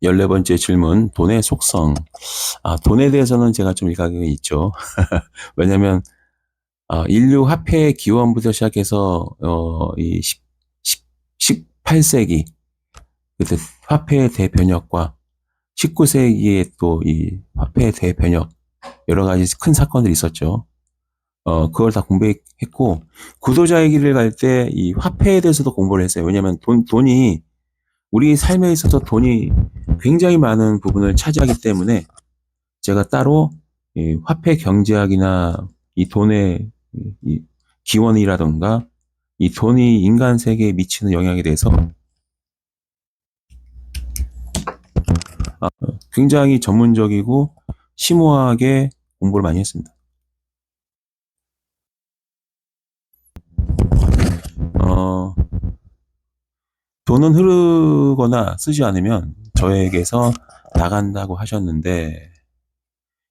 14번째 질문, 돈의 속성. 돈에 대해서는 제가 좀 일각이 있죠. 왜냐면, 인류 화폐 기원부터 시작해서, 18세기, 그때 화폐의 대변혁과 19세기에 또 이 화폐의 대변혁, 여러 가지 큰 사건들이 있었죠. 그걸 다 공부했고, 구도자의 길을 갈 때 이 화폐에 대해서도 공부를 했어요. 왜냐면 돈이, 우리 삶에 있어서 돈이 굉장히 많은 부분을 차지하기 때문에 제가 따로 이 화폐 경제학이나 이 돈의 이 기원이라던가 이 돈이 인간 세계에 미치는 영향에 대해서 굉장히 전문적이고 심오하게 공부를 많이 했습니다. 돈은 흐르거나 쓰지 않으면 저에게서 나간다고 하셨는데,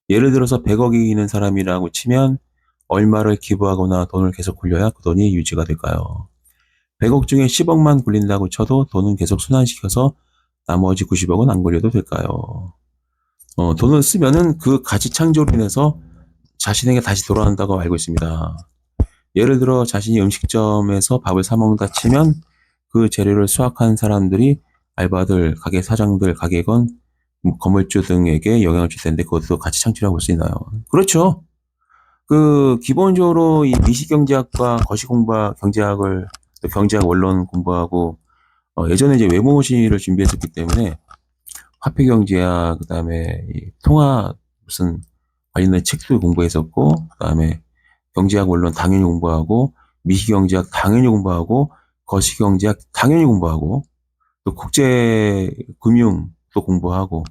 예를 들어서 100억이 있는 사람이라고 치면 얼마를 기부하거나 돈을 계속 굴려야 그 돈이 유지가 될까요? 100억 중에 10억만 굴린다고 쳐도 돈은 계속 순환시켜서 나머지 90억은 안 굴려도 될까요? 돈을 쓰면은 그 가치 창조로 인해서 자신에게 다시 돌아온다고 알고 있습니다. 예를 들어 자신이 음식점에서 밥을 사 먹는다 치면 그 재료를 수확한 사람들이 알바들, 가게 사장들, 가게건, 건물주 등에게 영향을 줄 텐데 그것도 가치 창출이라고 볼 수 있나요? 그렇죠. 기본적으로 이 미시경제학과 거시공부학 경제학을, 또 경제학 원론 공부하고, 예전에 이제 외모고시를 준비했었기 때문에 화폐경제학, 그 다음에 통화 무슨 관련된 책도 공부했었고, 그 다음에 경제학 원론 당연히 공부하고, 미시경제학 당연히 공부하고, 거시경제학 당연히 공부하고, 또 국제금융도 공부하고,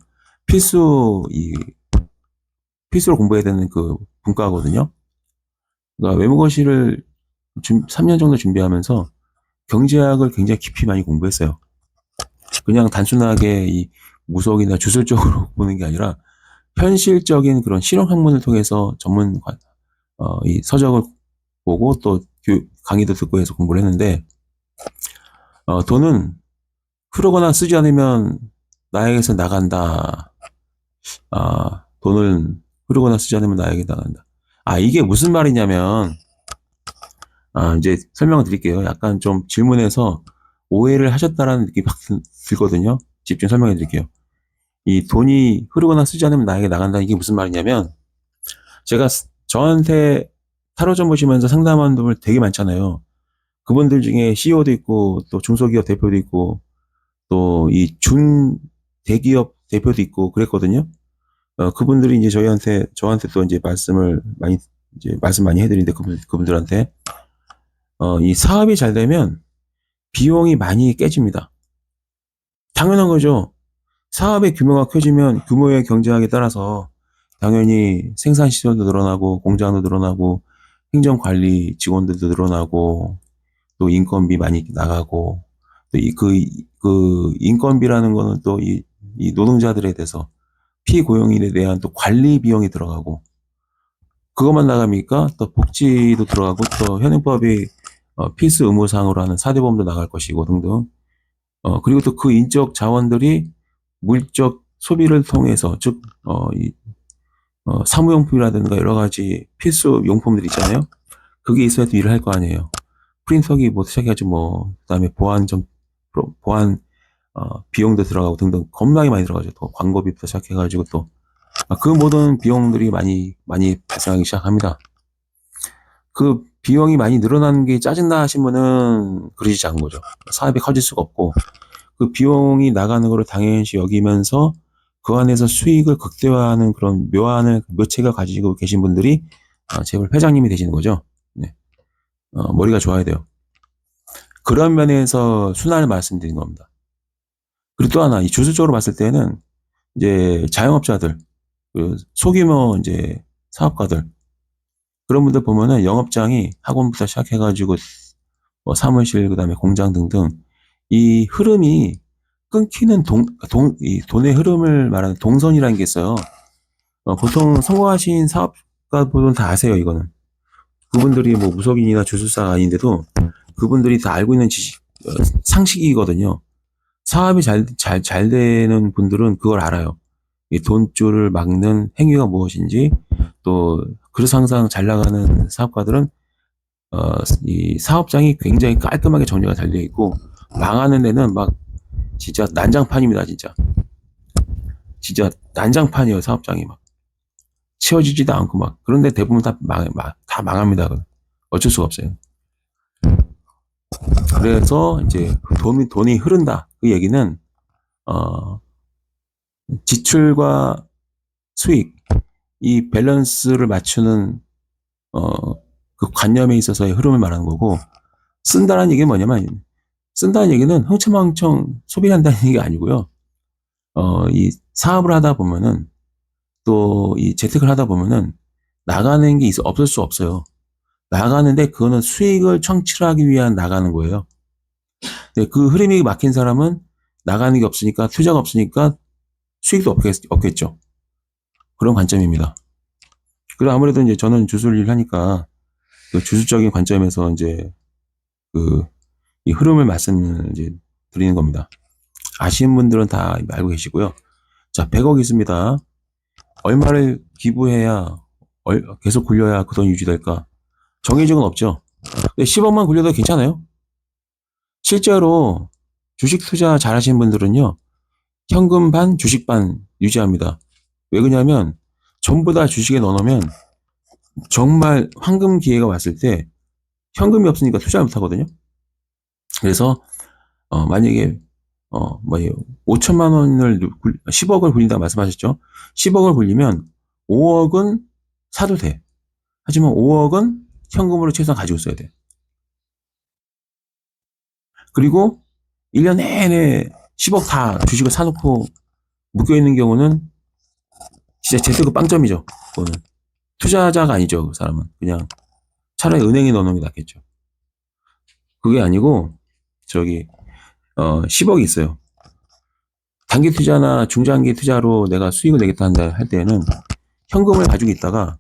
필수, 필수로 공부해야 되는 그 분과거든요. 그러니까 외국어시를 3년 정도 준비하면서 경제학을 굉장히 깊이 많이 공부했어요. 그냥 단순하게 이 무속이나 주술적으로 보는 게 아니라 현실적인 그런 실험 학문을 통해서 이 서적을 보고 또 강의도 듣고 해서 공부를 했는데, 돈은 흐르거나 쓰지 않으면 나에게서 나간다. 돈은 흐르거나 쓰지 않으면 나에게 나간다. 이게 무슨 말이냐면, 이제 설명을 드릴게요. 약간 좀 질문에서 오해를 하셨다라는 느낌이 확 들거든요. 집중 설명해 드릴게요. 이 돈이 흐르거나 쓰지 않으면 나에게 나간다. 이게 무슨 말이냐면, 제가 저한테 타로점 보시면서 상담하는 분들 되게 많잖아요. 그분들 중에 CEO도 있고, 또 중소기업 대표도 있고, 또 이 대기업 대표도 있고 그랬거든요. 그분들이 이제 저한테 또 이제 말씀 많이 해드리는데, 그분들한테, 이 사업이 잘 되면 비용이 많이 깨집니다. 당연한 거죠. 사업의 규모가 커지면 규모의 경제학에 따라서 당연히 생산 시설도 늘어나고, 공장도 늘어나고, 행정관리 직원들도 늘어나고, 또 인건비 많이 나가고, 또 인건비라는 거는 또 이 노동자들에 대해서 피고용인에 대한 또 관리 비용이 들어가고, 그것만 나갑니까? 또 복지도 들어가고, 또 현행법이 필수 의무사항으로 하는 4대 보험도 나갈 것이고 등등. 그리고 또 그 인적 자원들이 물적 소비를 통해서, 즉, 사무용품이라든가 여러 가지 필수 용품들 있잖아요. 그게 있어야 또 일을 할 거 아니에요. 프린터기 뭐 시작해가지고 그다음에 보안, 비용도 들어가고 등등 겁나게 많이 들어가죠. 또 광고비부터 시작해가지고 또, 그 모든 비용들이 많이 발생하기 시작합니다. 그 비용이 많이 늘어나는 게 짜증나 하신 분은 그러시지 않은 거죠. 사업이 커질 수가 없고, 그 비용이 나가는 거를 당연시 여기면서 그 안에서 수익을 극대화하는 그런 묘책을 가지고 계신 분들이 제발 회장님이 되시는 거죠. 네. 머리가 좋아야 돼요. 그런 면에서 순환을 말씀드린 겁니다. 그리고 또 하나, 이 주술적으로 봤을 때는 이제 자영업자들, 소규모 이제 사업가들, 그런 분들 보면은 영업장이 학원부터 시작해가지고 뭐 사무실, 그다음에 공장 등등 이 흐름이 끊기는 이 돈의 흐름을 말하는 동선이라는 게 있어요. 보통 성공하신 사업가분들은 다 아세요, 이거는. 그분들이 뭐 무속인이나 주술사가 아닌데도 그분들이 다 알고 있는 상식이거든요. 사업이 잘 되는 분들은 그걸 알아요. 이 돈줄을 막는 행위가 무엇인지, 또, 그래서 항상 잘 나가는 사업가들은, 이 사업장이 굉장히 깔끔하게 정리가 잘 되어 있고, 망하는 데는 막, 진짜 난장판입니다, 진짜. 진짜 난장판이에요, 사업장이 막. 채워지지도 않고 막. 그런데 대부분 다 망합니다. 어쩔 수가 없어요. 그래서 이제 돈이 흐른다. 그 얘기는, 어, 지출과 수익, 이 밸런스를 맞추는, 어, 그 관념에 있어서의 흐름을 말하는 거고, 쓴다는 얘기는 뭐냐면, 쓴다는 얘기는 흥청망청 소비한다는 얘기가 아니고요. 이 사업을 하다 보면은, 또 이 재테크를 하다 보면은, 나가는 게 없을 수 없어요. 나가는데 그거는 수익을 창출하기 위한 나가는 거예요. 그 흐름이 막힌 사람은 나가는 게 없으니까, 투자가 없으니까 수익도 없겠죠. 그런 관점입니다. 그리고 아무래도 이제 저는 주술 일 하니까 그 주술적인 관점에서 이제 그 이 흐름을 말씀을 이제 드리는 겁니다. 아시는 분들은 다 알고 계시고요. 자, 100억 있습니다. 얼마를 기부해야 계속 굴려야 그 돈 유지될까? 정해진 건 없죠. 근데 10억만 굴려도 괜찮아요. 실제로 주식 투자 잘 하시는 분들은요. 현금 반, 주식 반 유지합니다. 왜 그러냐면 전부 다 주식에 넣어놓으면 정말 황금 기회가 왔을 때 현금이 없으니까 투자 못 하거든요. 그래서 만약에 뭐예요? 5천만 원을 10억을 굴린다 말씀하셨죠? 10억을 굴리면 5억은 사도 돼. 하지만 5억은 현금으로 최소한 가지고 있어야 돼. 그리고 1년 내내 10억 다 주식을 사놓고 묶여있는 경우는 진짜 재테크 빵점이죠. 그거는. 투자자가 아니죠. 그 사람은. 그냥 차라리 은행에 넣는 게 낫겠죠. 그게 아니고 저기 10억이 있어요. 단기 투자나 중장기 투자로 내가 수익을 내겠다 할 때에는 현금을 가지고 있다가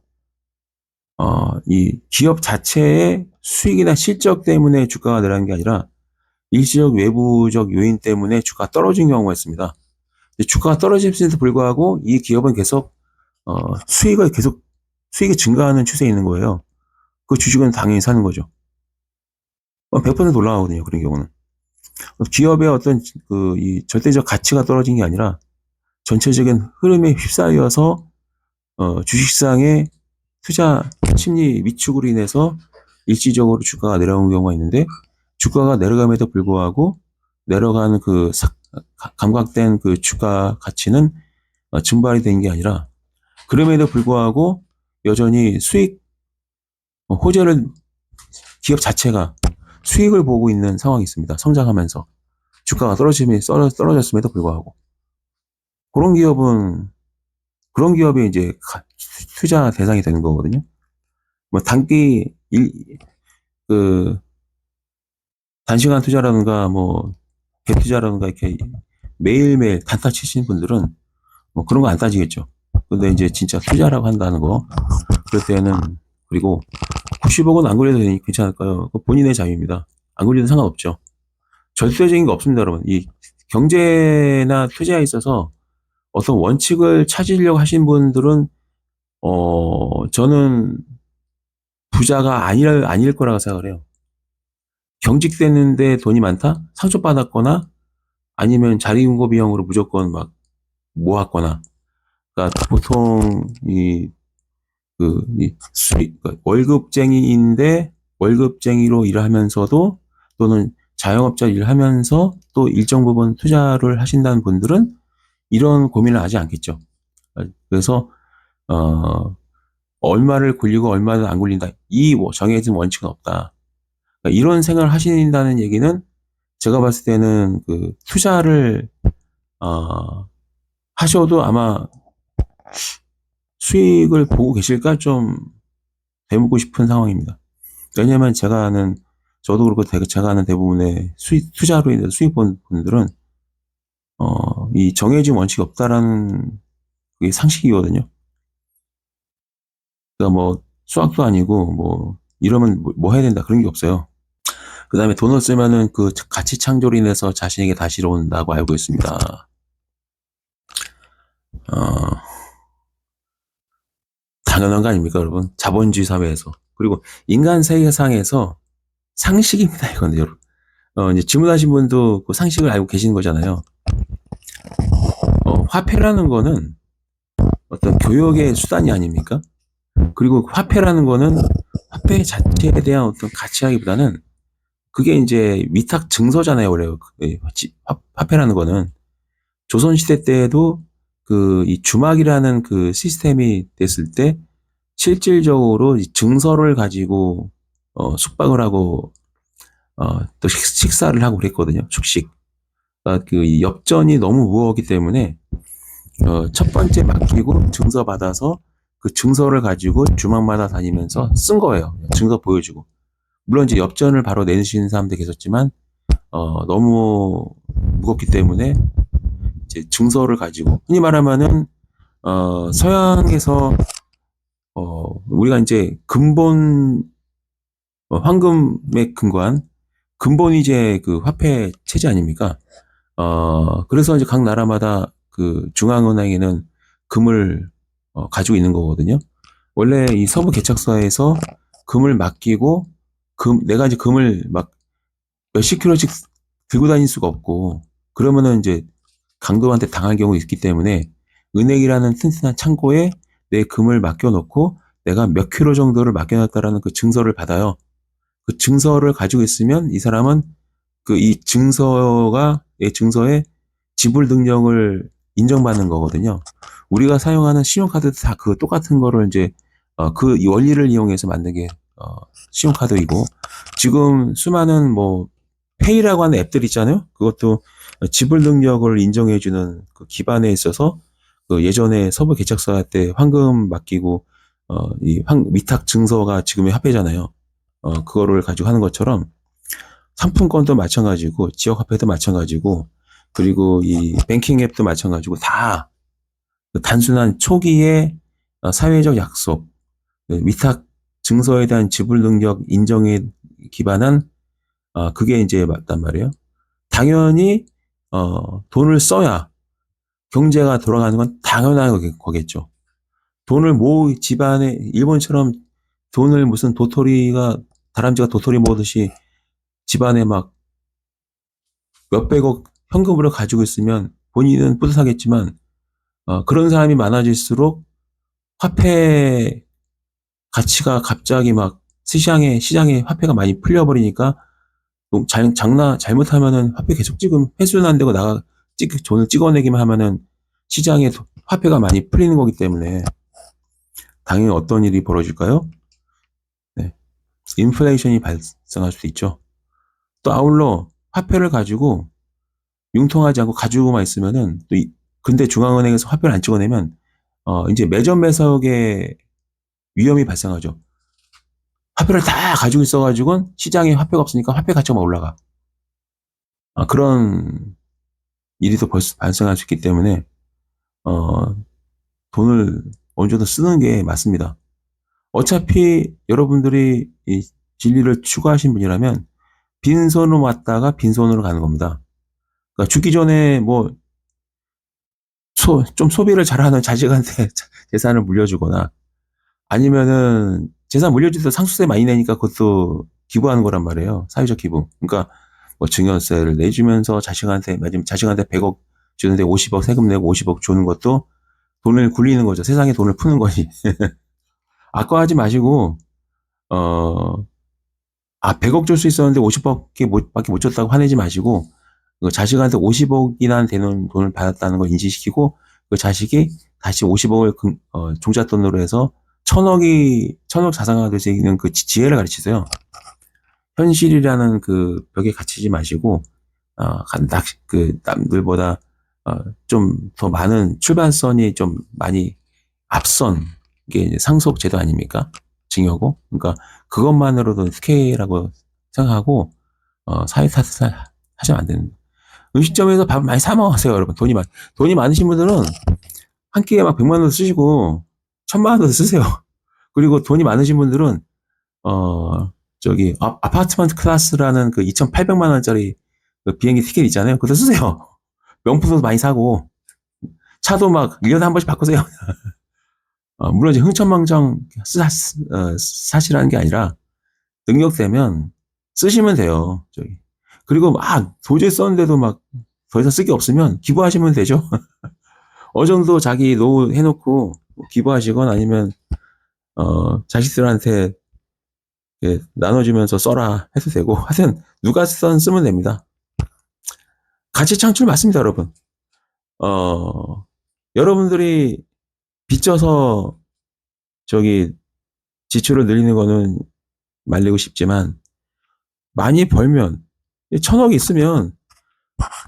이 기업 자체의 수익이나 실적 때문에 주가가 내려가는 게 아니라 일시적 외부적 요인 때문에 주가가 떨어진 경우가 있습니다. 주가가 떨어짐에도 불구하고 이 기업은 계속 수익이 증가하는 추세에 있는 거예요. 그 주식은 당연히 사는 거죠. 100% 올라가거든요. 그런 경우는. 기업의 어떤 이 절대적 가치가 떨어진 게 아니라 전체적인 흐름에 휩싸여서 주식시장의 투자 심리 위축으로 인해서 일시적으로 주가가 내려오는 경우가 있는데 주가가 내려감에도 불구하고 내려가는 그 감각된 그 주가 가치는 증발이 된 게 아니라 그럼에도 불구하고 여전히 수익 호재를 기업 자체가 수익을 보고 있는 상황이 있습니다. 성장하면서 주가가 떨어졌음에도 불구하고 그런 기업이 이제 투자 대상이 되는 거거든요. 뭐 그 단시간 투자라든가 뭐 갭투자라든가 이렇게 매일매일 단타 치시는 분들은 뭐 그런 거 안 따지겠죠. 근데 이제 진짜 투자라고 한다는 거 그럴 때는 그리고 90억은 안 굴려도 되니 괜찮을까요? 본인의 자유입니다. 안 굴려도 상관없죠. 절대적인 거 없습니다, 여러분. 이 경제나 투자에 있어서 어떤 원칙을 찾으려고 하신 분들은 저는 부자가 아닐 거라고 생각을 해요. 경직됐는데 돈이 많다? 상처받았거나 아니면 자리운고 비용으로 무조건 막 모았거나. 그러니까 보통 그러니까 월급쟁이인데 월급쟁이로 일을 하면서도 또는 자영업자 일을 하면서 또 일정 부분 투자를 하신다는 분들은 이런 고민을 하지 않겠죠. 그래서 얼마를 굴리고 얼마를 안 굴린다. 이 정해진 원칙은 없다. 그러니까 이런 생각을 하신다는 얘기는 제가 봤을 때는 그 투자를 하셔도 아마 수익을 보고 계실까 좀 되묻고 싶은 상황입니다. 왜냐하면 저도 그렇고 제가 아는 대부분의 투자로 인해서 수익 본 분들은 이 정해진 원칙이 없다라는 그게 상식이거든요. 그러니까 뭐 수학도 아니고 뭐 이러면 뭐 해야 된다 그런 게 없어요. 그 다음에 돈을 쓰면은 그 가치 창조로 인해서 자신에게 다시 온다고 알고 있습니다. 어, 당연한 거 아닙니까, 여러분? 자본주의 사회에서. 그리고 인간 세계상에서 상식입니다, 이건, 여러분. 이제 질문하신 분도 그 상식을 알고 계시는 거잖아요. 화폐라는 거는 어떤 교역의 수단이 아닙니까? 그리고 화폐라는 거는 화폐 자체에 대한 어떤 가치하기보다는 그게 이제 위탁 증서잖아요, 원래. 화폐라는 거는. 조선시대 때에도 그 이 주막이라는 그 시스템이 됐을 때 실질적으로 증서를 가지고 숙박을 하고 또 식사를 하고 그랬거든요. 숙식. 그러니까 그 엽전이 너무 무거웠기 때문에 첫 번째 맡기고 증서 받아서 그 증서를 가지고 주막마다 다니면서 쓴 거예요. 증서 보여주고. 물론 이제 엽전을 바로 내주시는 사람도 계셨지만 너무 무겁기 때문에 이제 증서를 가지고 흔히 말하면은 서양에서 우리가 이제 근본 황금에 근거한 근본이 이제 그 화폐 체제 아닙니까? 그래서 이제 각 나라마다 그 중앙은행에는 금을 가지고 있는 거거든요. 원래 이 서부 개척사에서 금을 맡기고 내가 이제 금을 막 몇십 킬로씩 들고 다닐 수가 없고 그러면은 이제 강도한테 당할 경우 있기 때문에 은행이라는 튼튼한 창고에 내 금을 맡겨놓고 내가 몇 킬로 정도를 맡겨놨다라는 그 증서를 받아요. 그 증서를 가지고 있으면 이 사람은 그 이 증서에 지불 능력을 인정받는 거거든요. 우리가 사용하는 신용카드도 다 그 똑같은 거를 이제 그 원리를 이용해서 만든 게 신용카드이고 지금 수많은 뭐 페이라고 하는 앱들 있잖아요. 그것도 지불 능력을 인정해주는 그 기반에 있어서 그 예전에 서부 개척사 때 황금 맡기고 이 위탁 증서가 지금의 화폐잖아요. 그거를 가지고 하는 것처럼 상품권도 마찬가지고 지역 화폐도 마찬가지고 그리고 이 뱅킹 앱도 마찬가지고 다 그 단순한 초기의 사회적 약속, 위탁 증서에 대한 지불 능력 인정에 기반한 그게 이제 맞단 말이에요. 당연히 돈을 써야 경제가 돌아가는 건 당연한 거겠죠. 돈을 집안에 일본처럼 돈을 무슨 다람쥐가 도토리 모으듯이 집안에 막 몇백억 현금으로 가지고 있으면 본인은 뿌듯하겠지만 그런 사람이 많아질수록 화폐 가치가 갑자기 막 시장에 화폐가 많이 풀려버리니까 잘못하면은 화폐 계속 회수는 안 되고 돈을 찍어내기만 하면은 시장에 화폐가 많이 풀리는 거기 때문에 당연히 어떤 일이 벌어질까요? 네. 인플레이션이 발생할 수도 있죠. 또 아울러 화폐를 가지고 융통하지 않고 가지고만 있으면은 근데 중앙은행에서 화폐를 안 찍어내면 이제 매점 매석의 위험이 발생하죠. 화폐를 다 가지고 있어가지고 시장에 화폐가 없으니까 화폐 가치가 올라가. 그런 일이 또 벌써 발생할 수 있기 때문에 돈을 어느 정도 쓰는 게 맞습니다. 어차피 여러분들이 이 진리를 추구하신 분이라면 빈손으로 왔다가 빈손으로 가는 겁니다. 그러니까 죽기 전에 뭐 좀 소비를 잘하는 자식한테 재산을 물려주거나 아니면은 재산 물려줘서 상속세 많이 내니까 그것도 기부하는 거란 말이에요. 사회적 기부. 그러니까 뭐 증여세를 내주면서 자식한테 100억 주는데 50억 세금 내고 50억 주는 것도 돈을 굴리는 거죠. 세상에 돈을 푸는 거지. 아까워하지 마시고 100억 줄 수 있었는데 50억밖에 못 줬다고 화내지 마시고 그 자식한테 50억이나 되는 돈을 받았다는 걸 인지시키고 그 자식이 다시 50억을 종잣돈으로 해서 천억 자산가 될 수 있는 그 지혜를 가르치세요. 현실이라는 그 벽에 갇히지 마시고 남들보다 좀 더 많은 출발선이 좀 많이 앞선 게 이제 상속 제도 아닙니까? 증여고. 그러니까 그것만으로도 스케일이라고 생각하고 사회 탓을 하시면 안 되는. 음식점에서 밥 많이 사 먹으세요, 여러분. 돈이 많으신 분들은 한 끼에 막 100만 원 쓰시고 1000만 원 쓰세요. 그리고 돈이 많으신 분들은 저기 아파트먼트 클래스라는 그 2,800만 원짜리 그 비행기 티켓 있잖아요. 그거 쓰세요. 명품도 많이 사고 차도 막 1년에 한 번씩 바꾸세요. 물론 이제 흥청망청 사시라는 게 아니라 능력되면 쓰시면 돼요. 저기. 그리고 도저히 썼는데도 막 더 이상 쓸 게 없으면 기부하시면 되죠. 어느 정도 자기 노후 해놓고 기부하시건 아니면 자식들한테 나눠주면서 써라 해도 되고 하여튼 누가 쓰면 됩니다. 가치 창출 맞습니다, 여러분. 여러분들이 빚져서 저기 지출을 늘리는 거는 말리고 싶지만 많이 벌면 1,000억 있으면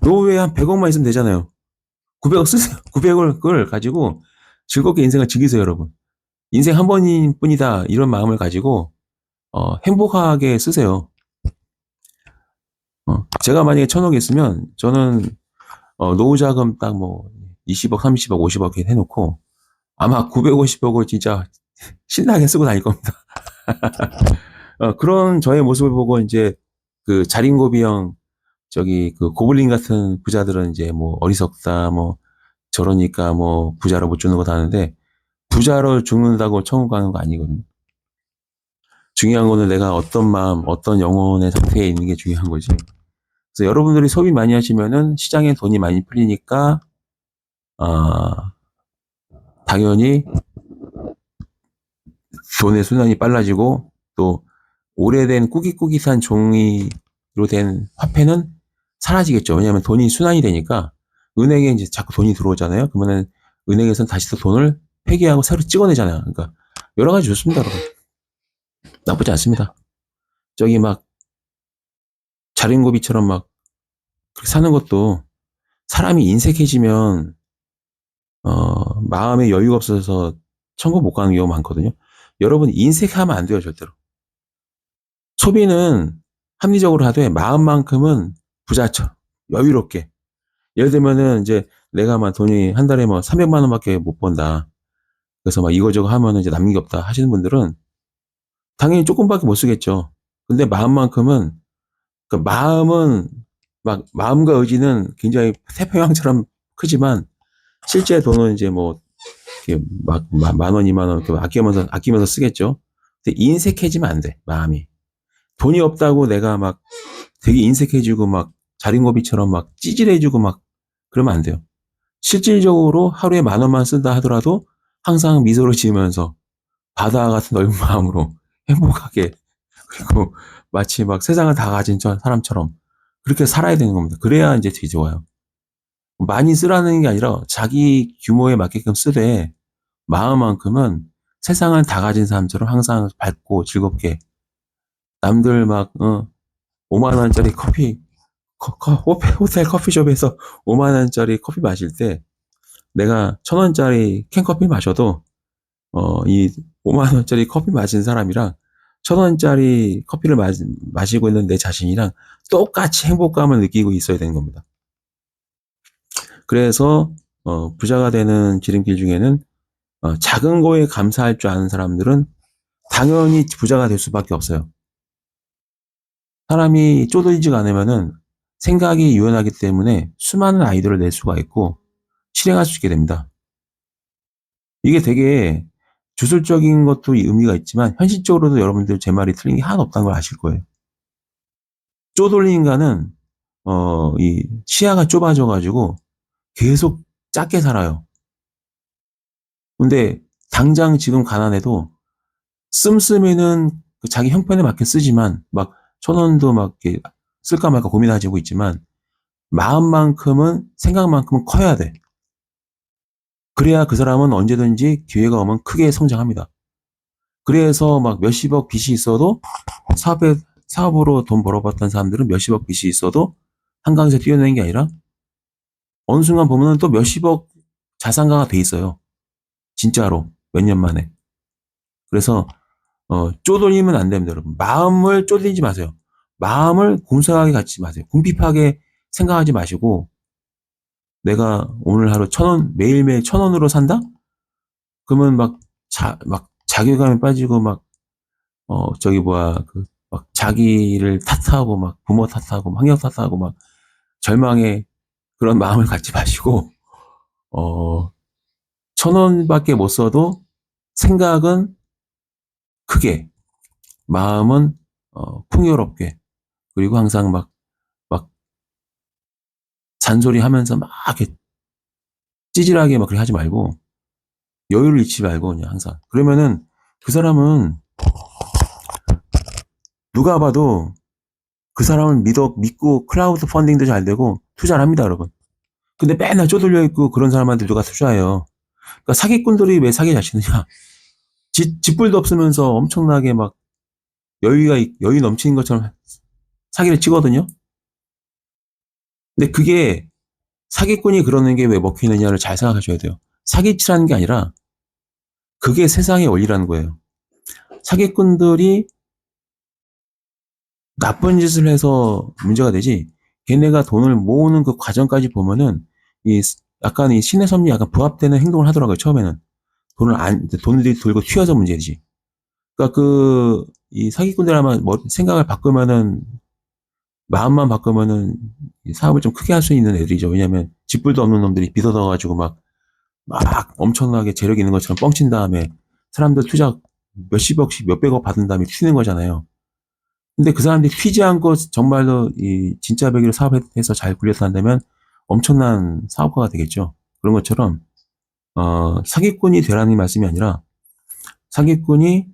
노후에 한 100억만 있으면 되잖아요. 900억 쓰세요. 900억을 가지고 즐겁게 인생을 즐기세요, 여러분. 인생 한 번인 뿐이다 이런 마음을 가지고 행복하게 쓰세요. 제가 만약에 1,000억 있으면 저는 노후 자금 딱 뭐 20억, 30억, 50억 해놓고 아마 950억을 진짜 신나게 쓰고 다닐 겁니다. 그런 저의 모습을 보고 이제 그 자린고비형 저기 그 고블린 같은 부자들은 이제 뭐 어리석다 뭐 저러니까 뭐 부자로 못 주는 거 다 하는데 부자로 죽는다고 천국 가는 거 아니거든요. 중요한 거는 내가 어떤 마음, 어떤 영혼의 상태에 있는 게 중요한 거지. 그래서 여러분들이 소비 많이 하시면은 시장에 돈이 많이 풀리니까 당연히 돈의 순환이 빨라지고 또 오래된 꾸깃꾸깃한 종이로 된 화폐는 사라지겠죠. 왜냐하면 돈이 순환이 되니까 은행에 이제 자꾸 돈이 들어오잖아요. 그러면은 은행에서는 다시 또 돈을 폐기하고 새로 찍어내잖아요. 그러니까 여러 가지 좋습니다, 여러분. 나쁘지 않습니다. 저기 막 자린고비처럼 막 그렇게 사는 것도 사람이 인색해지면 마음에 여유가 없어서 천국 못 가는 경우가 많거든요. 여러분 인색하면 안 돼요, 절대로. 소비는 합리적으로 하되 마음만큼은 부자처럼 여유롭게. 예를 들면은 이제 내가 막 돈이 한 달에 뭐 300만 원밖에 못 번다. 그래서 막 이거저거 하면은 이제 남는 게 없다 하시는 분들은 당연히 조금밖에 못 쓰겠죠. 근데 마음만큼은 그 마음은 막 마음과 의지는 굉장히 태평양처럼 크지만 실제 돈은 이제 뭐 이렇게 막 만 원, 2만 원 이렇게 아끼면서 쓰겠죠. 근데 인색해지면 안 돼. 마음이. 돈이 없다고 내가 막 되게 인색해지고 막 자린고비처럼 막 찌질해지고 막 그러면 안 돼요. 실질적으로 하루에 10,000원만 쓴다 하더라도 항상 미소를 지으면서 바다 같은 넓은 마음으로 행복하게 그리고 마치 막 세상을 다 가진 사람처럼 그렇게 살아야 되는 겁니다. 그래야 이제 되게 좋아요. 많이 쓰라는 게 아니라 자기 규모에 맞게끔 쓰되 마음만큼은 세상을 다 가진 사람처럼 항상 밝고 즐겁게 남들 막 5만 원짜리 커피 호텔 커피숍에서 5만 원짜리 커피 마실 때 내가 1,000원짜리 캔커피 마셔도 이 5만 원짜리 커피 마신 사람이랑 1,000원짜리 커피를 마시고 있는 내 자신이랑 똑같이 행복감을 느끼고 있어야 되는 겁니다. 그래서 부자가 되는 지름길 중에는 작은 거에 감사할 줄 아는 사람들은 당연히 부자가 될 수밖에 없어요. 사람이 쪼들리지가 않으면은 생각이 유연하기 때문에 수많은 아이디어를 낼 수가 있고 실행할 수 있게 됩니다. 이게 되게 주술적인 것도 의미가 있지만 현실적으로도 여러분들 제 말이 틀린 게 하나도 없다는 걸 아실 거예요. 쪼들린 인간은 이 시야가 좁아져 가지고 계속 작게 살아요. 근데 당장 지금 가난해도 씀씀이는 자기 형편에 맞게 쓰지만 막 1,000원도 막 이렇게 쓸까 말까 고민하고 있지만 마음만큼은 생각만큼은 커야 돼. 그래야 그 사람은 언제든지 기회가 오면 크게 성장합니다. 그래서 막 몇십억 빚이 있어도 사업으로 돈 벌어봤던 사람들은 몇십억 빚이 있어도 한강에서 뛰어내는 게 아니라 어느 순간 보면은 또 몇십억 자산가가 돼 있어요. 진짜로 몇 년 만에. 그래서 쪼들리면 안 됩니다, 여러분. 마음을 쪼들리지 마세요. 마음을 공손하게 갖지 마세요. 궁핍하게 생각하지 마시고 내가 오늘 하루 1,000원 매일매일 1,000원으로 산다? 그러면 막 자괴감에 빠지고 막 저기 뭐야 막 자기를 탓하고 막 부모 탓하고 막 환경 탓하고 막 절망의 그런 마음을 갖지 마시고, 어, 1,000원밖에 못 써도 생각은 크게, 마음은 풍요롭게, 그리고 항상 막 잔소리 하면서 막 이렇게 찌질하게 막 그렇게 하지 말고, 여유를 잃지 말고 그냥 항상. 그러면은 그 사람은 누가 봐도 그 사람을 믿고 클라우드 펀딩도 잘 되고 투자를 합니다, 여러분. 근데 맨날 쪼들려 있고 그런 사람한테 누가 투자해요. 그러니까 사기꾼들이 왜 사기 잘 치느냐? 짓불도 없으면서 엄청나게 막 여유 넘치는 것처럼 사기를 치거든요. 근데 그게 사기꾼이 그러는 게 왜 먹히느냐를 잘 생각하셔야 돼요. 사기치라는 게 아니라 그게 세상의 원리라는 거예요. 사기꾼들이 나쁜 짓을 해서 문제가 되지, 걔네가 돈을 모으는 그 과정까지 보면은 약간 이 신의 섭리 약간 부합되는 행동을 하더라고요. 처음에는 돈을 들고 튀어서 문제지. 그러니까 이 사기꾼들 아마 생각을 바꾸면은, 마음만 바꾸면은 사업을 좀 크게 할 수 있는 애들이죠. 왜냐면 짓불도 없는 놈들이 빚 얻어가지고 막 엄청나게 재력 있는 것처럼 뻥친 다음에 사람들 투자 몇십억씩 몇백억 받은 다음에 튀는 거잖아요. 근데 그 사람들이 튀지 않고 정말로 이 진짜 배기로 사업해서 잘 굴려서 한다면 엄청난 사업가가 되겠죠. 그런 것처럼 사기꾼이 되라는 말씀이 아니라, 사기꾼이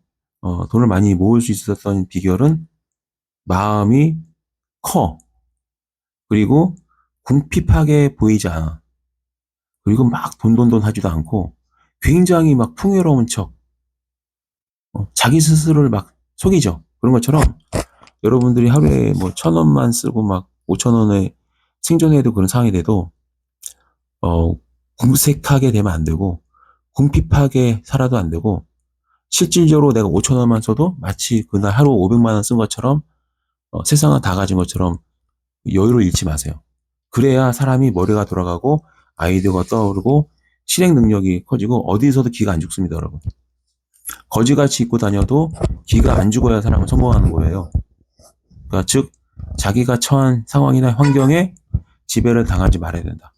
돈을 많이 모을 수 있었던 비결은 마음이 커. 그리고 궁핍하게 보이지 않아. 그리고 막 돈 하지도 않고 굉장히 막 풍요로운 척, 자기 스스로를 막 속이죠. 그런 것처럼 여러분들이 하루에 뭐 1,000원만 쓰고 막 5,000원에 생존해도 그런 상황이 돼도 궁색하게 되면 안 되고, 궁핍하게 살아도 안 되고, 실질적으로 내가 5,000원만 써도 마치 그날 하루 500만 원 쓴 것처럼, 세상을 다 가진 것처럼 여유를 잃지 마세요. 그래야 사람이 머리가 돌아가고 아이디어가 떠오르고 실행 능력이 커지고 어디서도 기가 안 죽습니다, 여러분. 거지같이 입고 다녀도 기가 안 죽어야 사람은 성공하는 거예요. 그러니까 즉 자기가 처한 상황이나 환경에 지배를 당하지 말아야 된다.